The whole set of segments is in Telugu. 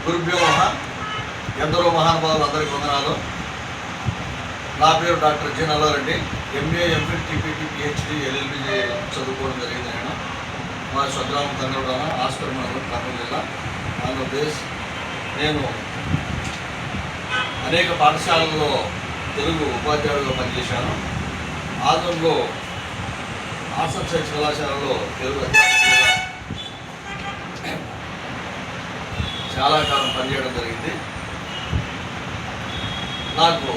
గురుభ్యో నమః. ఎందరో మహానుభావులు అందరికీ వందనాలు. నా పేరు doctor G Nalla Reddy. MA, MPhil, TPT, PhD, LLB చదువుకోవడం జరిగింది. నేను మా స్వగ్రామం తంగడన ఆస్పర్ మండలం, కర్నూలు జిల్లా, ఆంధ్రప్రదేశ్. నేను అనేక పాఠశాలల్లో తెలుగు ఉపాధ్యాయుడిగా పనిచేశాను. ఆంధ్రంలో ఆర్ట్స్ అండ్ సైన్స్ కళాశాలలో తెలుగు అధ్యాపకులుగా చాలా కాలం పనిచేయడం జరిగింది. నాకు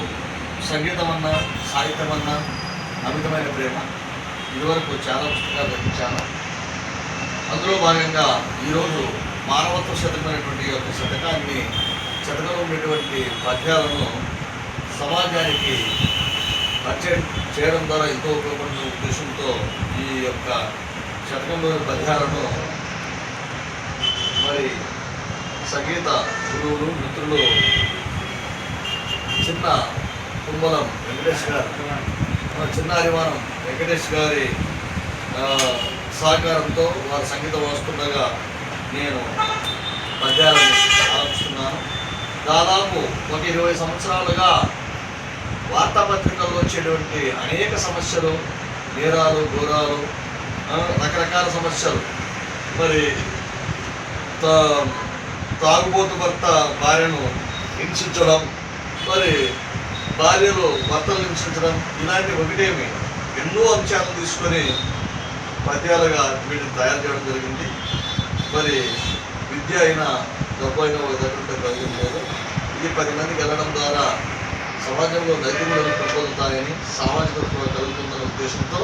సంగీతం అన్నా, సాహిత్యం అన్నా అమితమైన ప్రేమ. ఇదివరకు చాలా పుస్తకాలు రచించాను. అందులో భాగంగా ఈరోజు మానవత్వ శతకమైనటువంటి యొక్క శతకాన్ని, శతకంలో ఉండేటువంటి పద్యాలను సమాజానికి పరిచయం చేయడం ద్వారా ఎంతో ఉపయోగపడిన ఉద్దేశంతో ఈ యొక్క శతకంలోని పద్యాలను మరి సంగీత గురువులు, మిత్రులు చిన్న కుంబలం వెంకటేష్ గారు, చిన్న అరిమానం వెంకటేష్ గారి సహకారంతో వారి సంగీతం వస్తుండగా నేను పద్యాలను ఆలోచిస్తున్నాను. దాదాపు ఒక 20 సంవత్సరాలుగా వార్తాపత్రికల్లో వచ్చేటువంటి అనేక సమస్యలు, నేరాలు, ఘోరాలు, రకరకాల సమస్యలు, మరి తాగుబోతు భర్త భార్యను హింసించడం, మరి భార్యలు భర్తలు హింసించడం, ఇలాంటి ఒకటేమి ఎన్నో అంశాలను తీసుకొని పద్యాలుగా వీటిని తయారు చేయడం జరిగింది. మరి విద్య అయినా డబ్బు అయినా ఒక దగ్గర కలిగింది. ఇది 10 మందికి వెళ్ళడం ద్వారా సమాజంలో నైతికతలు పెంపొందుతాయని, సామాజిక కలుగుతుందనే ఉద్దేశంతో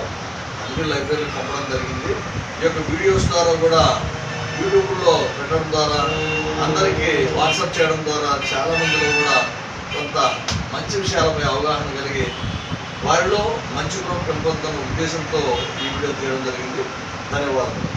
అన్ని లైబ్రరీలు పంపడం జరిగింది. ఈ యొక్క వీడియోస్ ద్వారా కూడా యూట్యూబ్లో పెట్టడం ద్వారా, అందరికీ వాట్సాప్ చేయడం ద్వారా చాలామందిలో కూడా కొంత మంచి విషయాలపై అవగాహన కలిగి వారిలో మంచి గుణం పెంపొందుతున్న ఉద్దేశంతో ఈ వీడియో తీయడం జరిగింది. ధన్యవాదాలు.